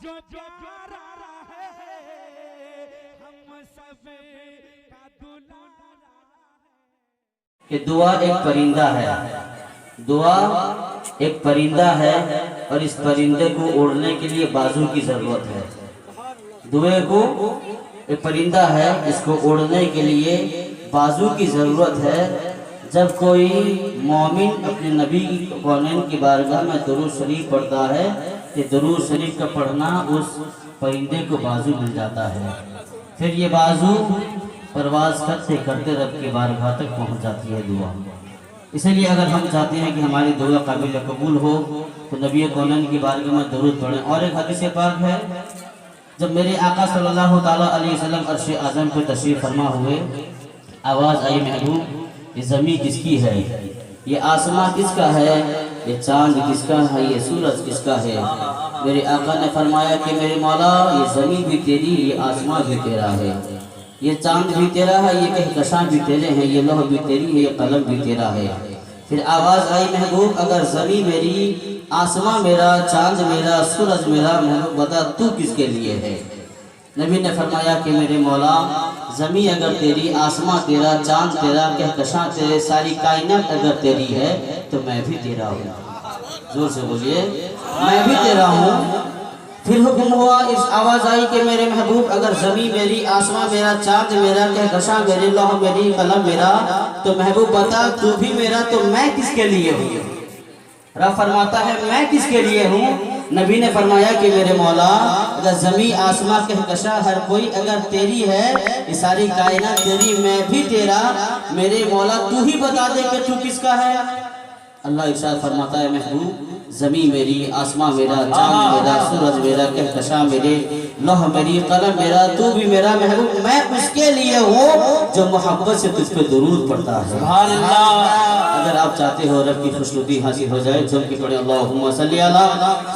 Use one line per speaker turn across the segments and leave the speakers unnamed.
جو پیارا ہے ہم سب کا دلارا ہے.
کہ دعا ایک پرندہ ہے. دعا ایک پرندہ ہے اور اس پرندے کو اڑنے کے لیے بازو کی ضرورت ہے. دعا کو ایک پرندہ ہے، اس کو اڑنے کے لیے بازو کی ضرورت ہے. جب کوئی مومن اپنے نبی کونین کی بارگاہ میں درود شریف پڑھتا ہے کہ درود شریف کا پڑھنا اس پرندے کو بازو مل جاتا ہے. پھر یہ بازو پرواز کرتے کرتے رب کی بارگاہ تک پہنچ جاتی ہے دعا. اسی لیے اگر ہم چاہتے ہیں کہ ہماری دعا قابل قبول ہو تو نبی کونین کی بارگاہ میں درود پڑھیں. اور ایک حدیث پاک ہے، جب میرے آقا صلی اللہ تعالیٰ علیہ وسلم عرش اعظم پہ تشریف فرما ہوئے، آواز آئی محبوب یہ زمین کس کی ہے، یہ آسمان کس کا ہے، یہ چاند کس کا ہے، یہ سورج کس کا ہے. میرے آقا نے فرمایا کہ میرے مولا یہ زمین بھی تیری، یہ آسمان بھی تیرا ہے، یہ چاند بھی تیرا ہے، یہ کہکشاں بھی تیرے ہیں، یہ لوح بھی تیری ہے، یہ قلم بھی تیرا ہے. پھر آواز آئی محبوب اگر زمین میری، آسمان میرا، چاند میرا، سورج میرا، محبوب بتا تو کس کے لیے ہے. نبی نے فرمایا کہ میرے مولا زمین اگر تیری، آسمان تیرا، چاند تیرا، کہکشاں تیرے، ساری کائنات اگر تیری ہے تو میں بھی تیرا ہوں. زور سے بولیے میں بھی تیرا ہوں. پھر حکم ہوا، اس آواز آئی کہ میرے محبوب اگر زمین میری، آسمان میرا، چاند میرا، کہکشاں میرے، لوح میری، قلم میرا، تو محبوب بتا تو بھی میرا، تو میں کس کے لیے ہوں. رب فرماتا ہے میں کس کے لیے ہوں. نبی نے فرمایا کہ میرے مولا اگر زمین، آسمان، کہکشاں ہر کوئی اگر تیری ہے، یہ ساری کائنات تیری، میں بھی تیرا، میرے مولا تو ہی بتا دے کہ تو کس کا ہے. اللہ ارشاد فرماتا ہے محبوب زمین میری، آسمان میرا، چاند میرا، سورج میرا، کہکشاں میرے، لوح میری، قلم میرا، تو بھی میرا. محبوب میں اس کے لیے ہوں جو محبت سے تجھ پہ درود پڑھتا ہے. سبحان اللہ. اگر آپ چاہتے ہو رب کی خوشنودی حاصل ہو جائے جھوم کے پڑھیں اللہم صلی علی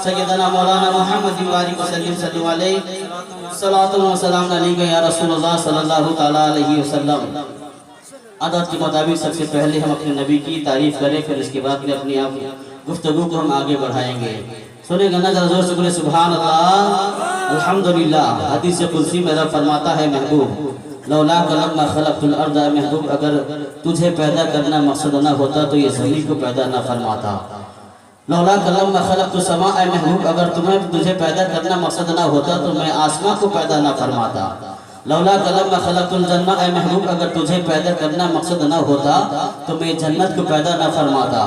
سیدنا مولانا محمد وآلہ وسلم صلی علیہ صلاۃ و سلام علیک یا رسول اللہ صلی اللہ تعالی علیہ وسلم. عادت کے مطابق سب سے پہلے ہم اپنے نبی کی تعریف کریں، پھر اس کے بعد میں اپنی آپ گفتگو کو ہم آگے بڑھائیں گے. سنیں گے ذرا زور سے بولے سبحان اللہ الحمدللہ. حدیث قدسی میں رب فرماتا ہے محبوب لولاک لما خلقت الارض، محبوب اگر تجھے پیدا کرنا مقصد نہ ہوتا تو یہ زمین کو پیدا نہ فرماتا. لولاک لما خلقت السماء، محبوب اگر تجھے پیدا کرنا مقصد نہ ہوتا تو میں آسمان کو پیدا نہ فرماتا. لولاک لما خلقت الجنہ، اے محبوب اگر تجھے پیدا کرنا مقصد نہ ہوتا تو میں جنت کو پیدا نہ فرماتا.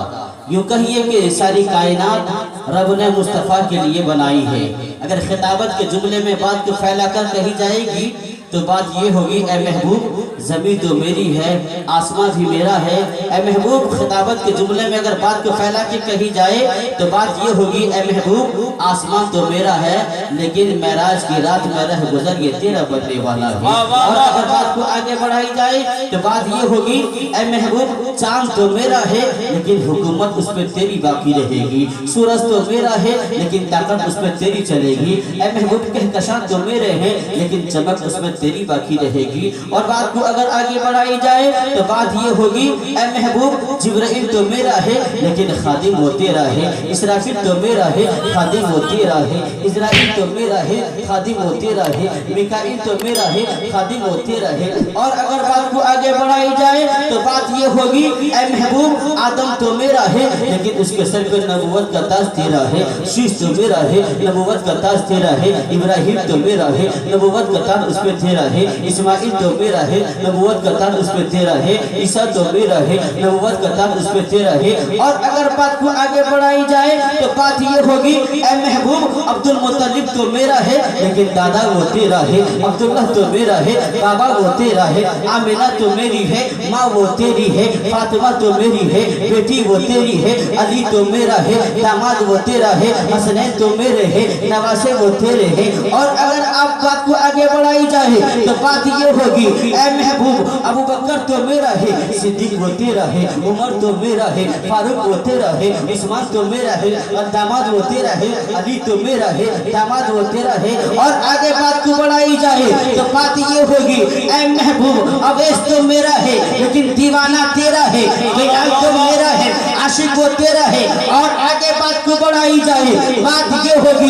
یوں کہیے کہ ساری کائنات رب نے مصطفیٰ کے لیے بنائی ہے. اگر خطابت کے جملے میں بات کو پھیلا کر کہی جائے گی تو بات یہ ہوگی اے محبوب زمین تو میری ہے، آسمان بھی میرا ہے. اے محبوب خطابت کے جملے میں اگر بات کو پھیلا کے کہی جائے تو بات یہ ہوگی اے محبوب آسمان تو میرا ہے لیکن معراج کی رات میں رہ گزر یہ تیرا بننے والا ہے. اور اگر بات کو آگے بڑھائی جائے تو بات یہ ہوگی اے محبوب چاند تو میرا ہے لیکن حکومت اس پہ تیری باقی رہے گی. سورج تو میرا ہے لیکن طاقت اس پہ تیری چلے گی. اے محبوب کہکشاں تو میرے ہیں لیکن چمک اس میں تیری باقی رہے گی. اور بات کو اگر آگے بڑھائی جائے تو بات یہ ہوگی اے محبوب جبرائیل تو میرا ہے لیکن خادم وہ تیرا ہے. اسرافیل تو میرا ہے خادم وہ تیرا ہے. اسرائیل تو میرا ہے خادم وہ تیرا ہے. میکائیل تو میرا ہے خادم وہ تیرا ہے. اور اگر بات کو آگے بڑھائی جائے تو بات یہ ہوگی اے محبوب آدم تو میرا ہے لیکن اس کے سر پہ نبوت کا تاج تیرا ہے. شیش تو میرا ہے نبوت کا تاج تیرا ہے. ابراہیم تو میرا ہے نبوت کا تاج اس پہ تیرا ہے. اسماعیل تو میرا ہے نبوت کا تاج اس پہ تیرا ہے. عیسیٰ تو میرا ہے نبوت کا تاج اس پہ تیرا ہے. اور اگر بات کو آگے بڑھائی جائے تو بات یہ ہوگی اے محبوب عبد المطلب تو میرا ہے لیکن دادا وہ تیرا ہے. عبداللہ تو میرا ہے بابا وہ تیرا ہے. آمینہ تو میری ہے ماں وہ تیری ہے. فاطمہ تو میری ہے بیٹی وہ تیری ہے. علی تو میرا ہے داماد وہ تیرا ہے. حسنین تو میرے ہے نواسے وہ تیرے ہیں. اور اگر آپ بات کو آگے بڑھائی جائے تو بات یہ ہوگی اے محبوب ابو بکر تو میرا ہے صدیق وہ تیرا ہے. عمر تو میرا ہے فاروق وہ تیرا ہے. عثمان تو میرا ہے داماد وہ تیرا ہے. علی تو میرا ہے داماد وہ تیرا ہے. اور آگے بات کو بڑھائی جائے تو بات یہ ہوگی اے محبوب اویس تو میرا ہے لیکن دیوانہ تیرا ہے. بلال تو میرا ہے عاشق وہ تیرا ہے. اور آگے بات کو بڑھائی جائے بات یہ ہوگی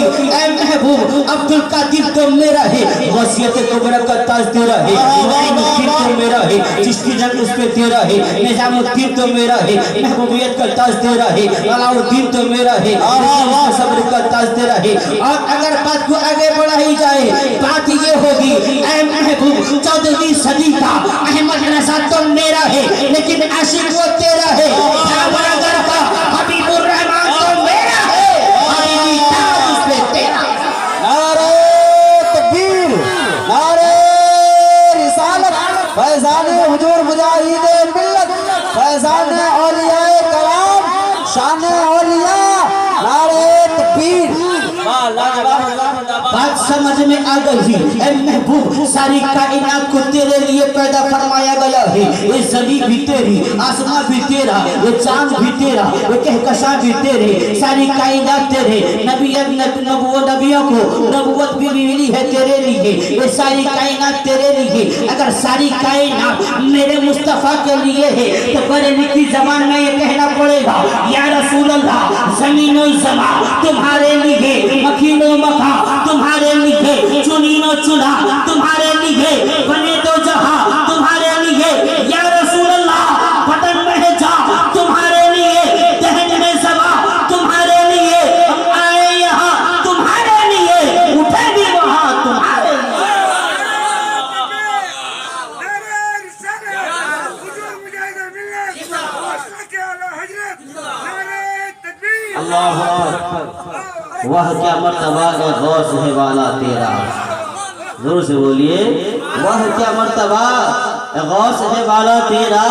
महबूब अब्दुल कादिर तो मेरा है, वसीयत कुबरा का ताज तेरा है, इमामुद्दीन तो मेरा है, चिश्ती जंग उस पे तेरा है, निजामुद्दीन तो मेरा है, महबूबियत का ताज तेरा है, अलाउद्दीन तो मेरा है, सब्र का ताज तेरा है। और अगर बात को आगे बढ़ाई जाए, बात ये होगी ऐ महबूब 14वीं सदी का अहमद रजा तो मेरा है, लेकिन आशिक वो तेरा है, बराबर का हबीबुर रहमान तो मेरा है, हबीबी ताज उस पे तेरा।
नारे तकबीर, नारे रिसालत, फैज़ान हुजूर मुजाहिदे मिल्लत, फैज़ान औलियाए कलाम, शान औलिया, नारे तकबीर। बात समझ में आ गई ऐ महबूब, सारी कायनात को तेरे लिए पैदा फरमाया गया है। ये ज़मीन भी तेरी, आसमां भी तेरा, ये चांद भी तेरा, ये कहकशां भी तेरे, सारी कायनात तेरे। नबियों को नबूवत भी मिली है तेरे लिए, ये सारी कायनात तेरे लिए। अगर सारी कायनात मेरे मुस्तफा के लिए है तो बरेली की ज़बान में ये कहना पड़ेगा, या रसूल अल्लाह, ज़मीनो ज़मा तुम्हारे लिए, मखीनो मखा तुम्हारे लिए, चुनीनो चुना तुम्हारे लिए, बने तो जहां तुम्हारे लिए, या रसूल अल्लाह, बदन में जा तुम्हारे लिए, दहन में सवा तुम्हारे लिए, हम आए यहाँ तुम्हारे लिए, उठे भी वहां तुम्हारे लिए। अल्लाह अकबर, वाह क्या मर्तबा है गौस है वाला तेरा, जोर से बोलिए, वाह क्या मर्तबा है गौस है वाला तेरा,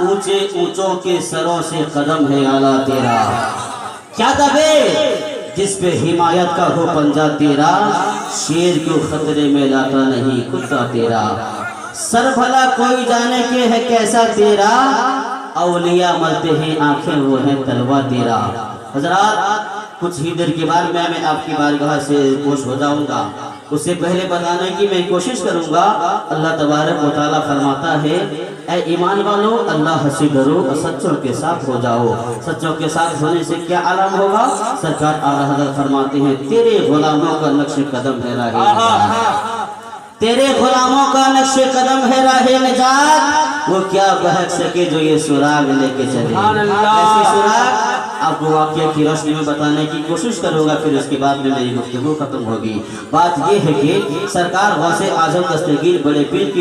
ऊंचे ऊंचों के सरों से कदम है आला तेरा। क्या दबे जिस पे हिमायत का हो पंजा तेरा, शेर क्यों खतरे में लाता नहीं कुत्ता तेरा। सर भला कोई जाने के है कैसा तेरा, औलिया मरते हैं आंखें वो है तलवा तेरा। हजरात, कुछ ही देर के बाद मैं आपकी बारगाह से पेश हो जाऊंगा। उससे पहले बताने की मैं कोशिश करूंगा। अल्लाह तबारक व तआला फरमाता है, ऐ ईमान वालों, अल्लाह से डरो और सच्चों के साथ हो जाओ। सच्चों के साथ होने से क्या आलम होगा? सरकार आला हज़रत फरमाते हैं, तेरे गुलामों का नक्श कदम है राह, तेरे गुलामों का नक्श कदम है राहे निजात, वो क्या बहक सके जो ये सुराग लेके चले। ऐसी सुराग आपको वाक़या की रोशनी में बताने की कोशिश करूंगा, फिर उसके बाद में मेरी गुफ्तगू खत्म होगी। बात ये है कि सरकार गौसे आजम दस्तगीर बड़े पीर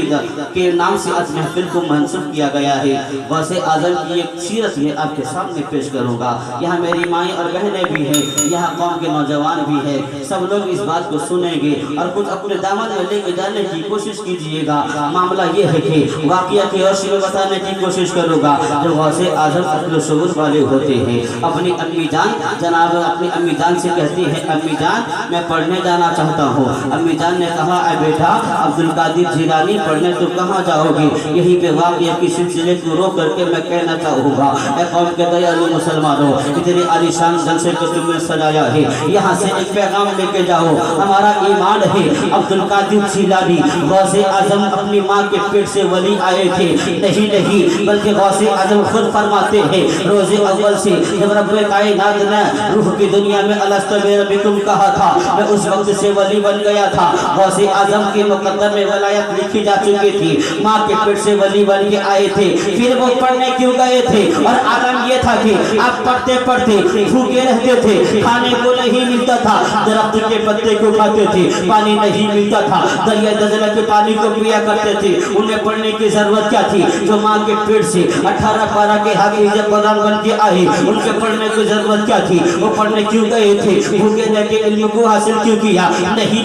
के नाम से आज महफिल को मंसूब किया गया है। गौसे आजम की एक सीरत में आपके सामने पेश करूंगा। यहाँ मेरी माएँ और बहनें भी हैं, यहाँ कौम के नौजवान भी हैं, सब लोग इस बात को सुनेंगे और कुछ अपने दामन में लेके जाने की कोशिश कीजिएगा। मामला ये है कि वाक़या की रोशनी में बताने की कोशिश करूंगा। जो गौसे आजम अक्ल शुऊर वाले होते हैं, अपनी अम्मी जान जनाब अपनी अम्मी जान से कहती है, अम्मी जान मैं पढ़ने जाना चाहता हूँ। अम्मी जान ने कहा, ऐ बेटा अब्दुल कादिर जिलानी पढ़ने तो कहाँ जाओगे? यहीं पे वाक़या की सिलसिले को रोक करके मैं कहना चाहूँगा, ऐ कौम के दयालु मुसलमानों, इतने आलीशान जलसे को तुमने सजाया है, यहाँ से एक पैगाम लेके जाओ। हमारा ईमान है अब्दुल कादिर जिलानी गौसे आजम अपनी माँ के पेट से वली आए थे, नहीं बल्कि गौसे आजम खुद फरमाते हैं, रोज़े अव्वल से जब रब्बे कायनात ने रूह की दुनिया में अलस्तु बिरब्बिकुम कहा था, मैं उस वक्त से वली बन गया था। गौसे आजम के मुकद्दर में वलायत लिखी जा चुकी थी, माँ के पेट से वली बन के आए थे। फिर वो पढ़ने क्यों गए थे? और आलम ये था कि आप पढ़ते पढ़ते भूखे रहते थे, खाने को नहीं मिलता था, दरख्त के पत्ते को खाते थे, पानी नहीं मिलता था, दरिया दजला के पानी को पिया करते थे। उन्हें पढ़ने की जरूरत क्या थी? जो माँ के पेट से 18 पारा के हाफिज़ जब कुरान बन के आए, उनके पढ़ने की जरूरत क्या थी? वो पढ़ने क्यों गए थे? भूखे जाके इल्म को हासिल क्यों किया? नहीं,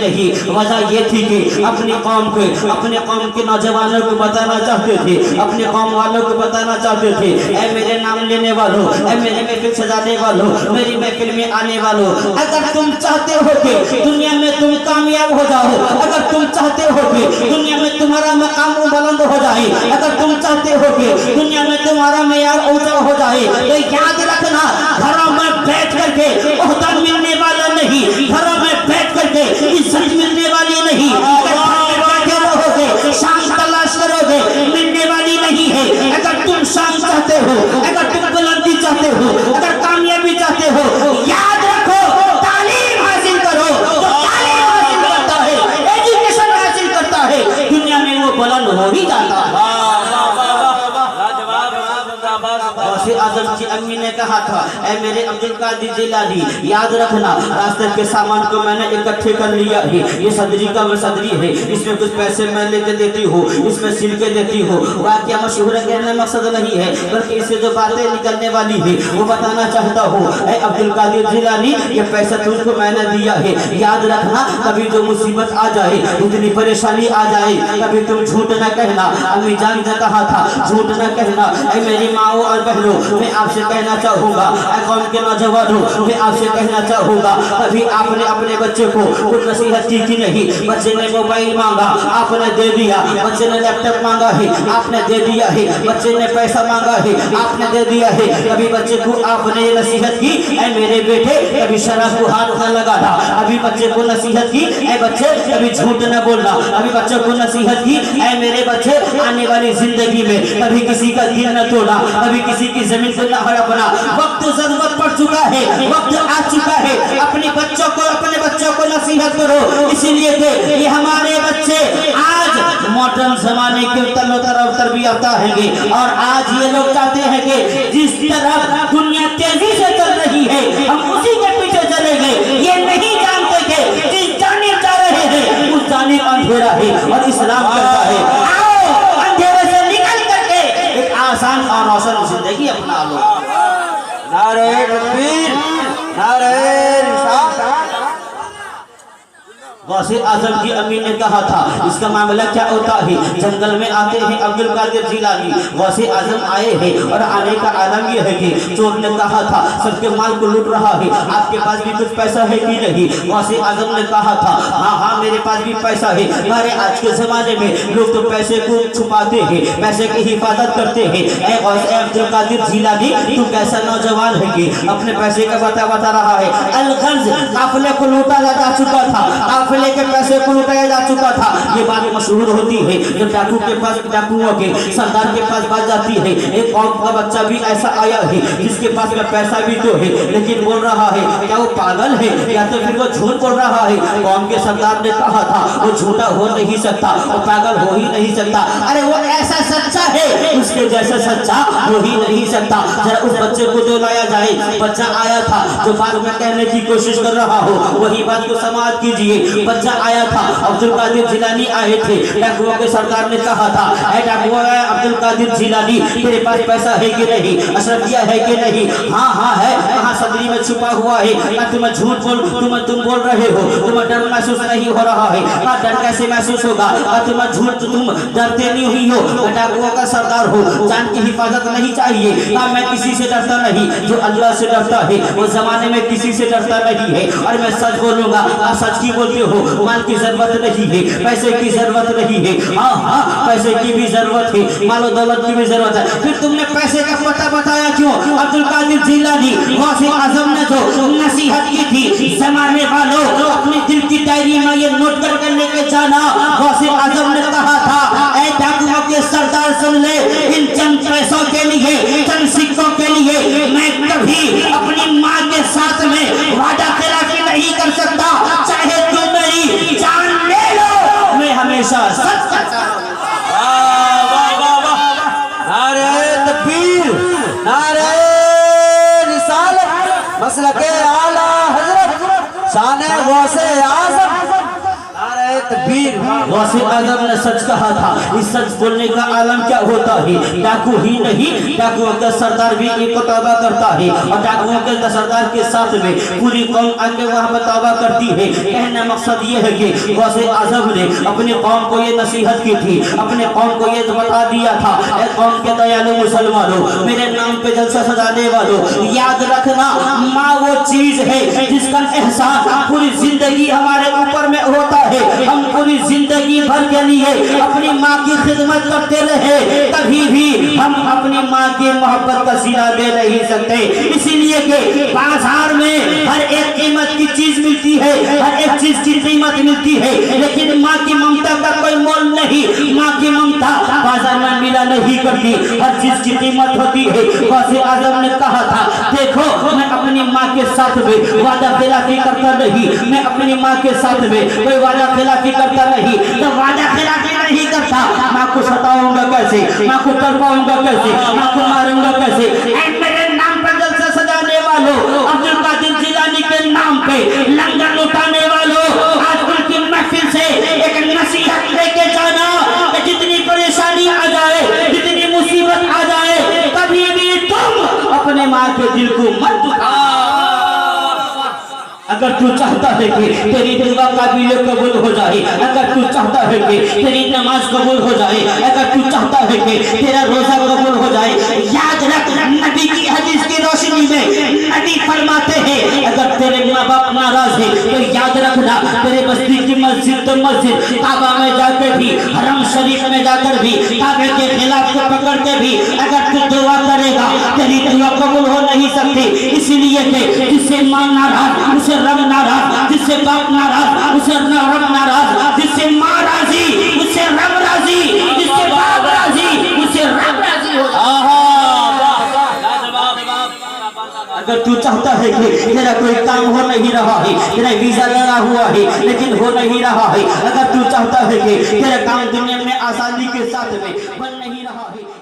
वजह ये थी कि अपनी कौम को, अपने कौम के नौजवानों को बताना चाहते थे, अपने कौम वालों को बताना चाहते थे, ऐ मेरे नाम लेने वालों, ऐ मेरे महफिल सजाने वालों, मेरी महफिल में आने वालों, अगर तुम चाहते हो कि दुनिया में तुम कामयाब हो जाओ, अगर तुम चाहते हो कि दुनिया में तुम्हारा मकाम बुलंद हो जाए, अगर तुम चाहते हो कि दुनिया में तुम्हारा मेयार ऊंचा हो जाए, तो याद रखना, घरों में बैठ करके ओहदा मिलने वाला नहीं, घरों में बैठ करके इज्जत मिलने वाली नहीं, अगर घर में बैठे रहोगे शान तलाश करोगे, मिलने वाली नहीं है। अगर तुम शान चाहते हो, अगर तुम बुलंदी चाहते हो, अगर कामयाबी चाहते हो, याद रखो तालीम हासिल करो तो था, ऐ मेरे अब्दुल कादिर जिलानी याद रखना रास्ते के सामान को मैंने इकट्ठे कर लिया है, ये सदरी का सदरी है, इसमें कुछ पैसे मैं लेके देती हूँ, इसमें सिल के देती हूँ। वाकया मशहूर कहने मकसद नहीं है, बल्कि इससे जो बातें निकलने वाली है वो बताना चाहता हूँ। ऐ अब्दुल कादिर जिलानी ये पैसा तुझको मैंने दिया है, याद रखना कभी जो मुसीबत आ जाए, इतनी परेशानी आ जाए, कभी तुम झूठ न कहना। अम्मी जान ने कहा था झूठ न कहना। ऐ मेरी माओ और बहनों, मैं आपसे कहना चाहूँगा, ऐ कौम के नौजवानों, मैं आपसे कहना चाहूँगा, कभी आपने अपने बच्चे को कुछ नसीहत की कि नहीं? बच्चे ने मोबाइल मांगा, आपने दे दिया। बच्चे ने लैपटॉप मांगा है, आपने दे दिया है। बच्चे ने पैसा मांगा है, आपने दे दिया है। कभी बच्चे को आपने ये नसीहत की, ऐ मेरे बेटे कभी शराब को हाथ न लगाना। अभी बच्चे को नसीहत की, ऐ बच्चे कभी झूठ न बोलना। अभी बच्चों को नसीहत की, ऐ मेरे बच्चे आने वाली जिंदगी में कभी किसी का दिल न तोड़ना, कभी किसी की जमीन को न हड़पना। वक्त जरूरत पड़ चुका है, वक्त आ चुका है, अपने बच्चों को नसीहत करो। इसीलिए कि ये हमारे बच्चे आज मॉडर्न जमाने के तरफ तरबियत हैंगे, और आज ये लोग चाहते हैं कि जिस तरह दुनिया तेजी से चल रही है हम उसी के पीछे चलेंगे। ये नहीं जानते कि जिस जानिब जा रहे हैं उस जानिब अंधेरा है और इस्लाम कहता है आओ अंधेरे से निकल करके एक आसान और रोशन जिंदगी अपना लो। नारे तकबीर, नारे रिसालत। गौसे आजम की अम्मी ने कहा था इसका मामला क्या होता है? जंगल में आते हैं अब्दुल कादिर जिलानी, गौसे आजम आए हैं और आने का आलम यह है कि चोर ने कहा था सबके माल को लूट रहा है, आपके पास भी कुछ पैसा है कि नहीं? गौसे आजम ने कहा था हाँ मेरे पास भी पैसा है। हमारे आज के जमाने में लोग तो पैसे को छुपाते हैं, पैसे की हिफाजत करते हैं। ऐ गौसे अब्दुल कादिर जिलानी तू कैसा नौजवान है कि अपने पैसे का बता रहा है। अलगर्ज काफिले को लूटा जा चुका था, काफिले के पैसे को लुटाया जा चुका था। ये बात मशहूर होती है जब डाकू के पास, डाकुओं के सरदार के पास बात जाती है। एक कौम का बच्चा भी ऐसा आया है जिसके पास में पैसा भी तो है लेकिन बोल रहा है क्या वो पागल है या तो फिर वो झूठ बोल रहा है? कौम के सरदार ने कहा था वो झूठा हो नहीं सकता, वो पागल हो ही नहीं सकता। अरे वो ऐसा सच्चा है उसके जैसा सच्चा हो ही नहीं सकता। जरा उस बच्चे को जो लाया जाए, बच्चा आया था जो बात में कहने की कोशिश कर रहा हो वही बात को समाप्त कीजिए। बच्चा आया था, अब्दुल कादिर जिलानी आए थे, डाकुओं के सरदार ने कहा था ऐ डाकुआ अब्दुल कादिर जिलानी तेरे पास पैसा है कि नहीं? अशरफिया है कि नहीं? हाँ है। कहाँ सदरी में छुपा हुआ है? क्या तुम झूठ तुम बोल रहे हो? तुम्हें डर महसूस नहीं हो रहा है? हाँ डर कैसे महसूस होगा? तुम झूठ तुम डरते नहीं हुई हो, डाकुओं का सरदार हो, जान की हिफाजत नहीं चाहिए। हाँ मैं किसी से डरता नहीं, जो अल्लाह से डरता है वो जमाने में किसी से डरता नहीं है। और मैं सच बोलूंगा, आप सच की बोलते हो। माल की जरूरत नहीं है, पैसे की जरूरत नहीं है। हाँ पैसे की भी जरूरत है, मालो दौलत की भी जरूरत है। फिर तुमने पैसे का पता बताया क्यों? अब्दुल कादिर जिलानी गौसे आजम ने जो नसीहत की थी जमाने वालों अपने दिल की डायरी में ये नोट कर लेके जाना। गौसे आजम ने कहा था ऐ डाकुओं के सरदार सुन ले, इन चंद पैसों के लिए, चंद सिक्कों के लिए मैं कभी अपनी माँ के साथ में वादा खिलाफी नहीं कर सकता। चाहे तू मेरी जान ले लो, मैं हमेशा सच करता हूं।
नारे तकबीर, नारे रिसालत, मसलके आला हजरत, शाने गौसे आजम। नारे तकबीर।
गौसे आजम ने सच कहा था। इस सच बोलने का आलम क्या होता है? डाकू ही नहीं, डाकुओं का सरदार भी एक तौबा करता है और डाकुओं के सरदार के साथ में पूरी कौम आके वहाँ पर तौबा करती है। कहने मकसद ये है कि गौसे आजम ने अपनी कौम को ये नसीहत की थी, अपने कौम को ये बता दिया था ऐ कौम के दयालु मुसलमानों, मेरे नाम पे जलसा सजाने वालों, याद रखना माँ वो चीज है जिसका एहसास पूरी जिंदगी हमारे ऊपर में होता है। हम पूरी जिंदगी भर के लिए अपनी माँ की खिदमत करते रहे, कभी भी हम अपनी माँ की मोहब्बत का सिला दे नहीं सकते। इसीलिए कि बाजार में हर एक कीमत की चीज मिलती है, हर एक चीज की कीमत मिलती है, लेकिन माँ की ममता का कोई मोल नहीं। माँ की ममता बाजार में मिला नहीं करती, हर चीज की कीमत होती है। गौसे आजम ने कहा था देखो मैं अपनी माँ के साथ में वादा खिलाफी करता नहीं, मैं अपनी माँ के साथ में कोई वादा खिलाफी करता नहीं। तो वादा खिलाफी नहीं करता, माँ को सताऊंगा कैसे, माँ को तड़पाऊंगा कैसे, माँ को मारूंगा कैसे? मेरे नाम पर जलसा सजा वालों, अब्दुल कादिर जिलानी के नाम पे लंगर लुटाने वालों, आज उनकी महफिल से एक नसीहत लेके जाना कि जितनी परेशानी आ जाए, जितनी मुसीबत आ जाए, कभी भी तुम अपने माँ के दिल को मत दुखा। अगर तू चाहता है कि तेरी दुआ काबिल कबूल हो जाए, अगर तू चाहता है कि तेरी नमाज कबूल हो जाए, अगर तू चाहता है कि तेरा रोजा कबूल हो जाए, याद रख नबी की हदीस की रोशनी में नबी फरमाते हैं अगर तेरे माँ बाप नाराज है तो याद रखना तेरे बस्ती की मस्जिद तो मस्जिद, काबा में जाकर भी, हरम शरीफ में जाकर भी, काबे के खिलाफ को पकड़ के भी अगर तू दुआ करेगा तेरी दुआ कबूल हो नहीं सकती। इसीलिए कि जिससे माँ नाराज उसे रब नाराज, जिससे बाप नाराज उसे रब नाराज, जिससे माँ राजी उसे रब राजी, जिससे बाप राजी उसे रब राजी हो। अगर तू चाहता है कि तेरा कोई काम हो नहीं रहा है, तेरा वीजा लगा हुआ है लेकिन हो नहीं रहा है, अगर तू चाहता है कि तेरा काम दुनिया में आसानी के साथ में बन नहीं रहा है,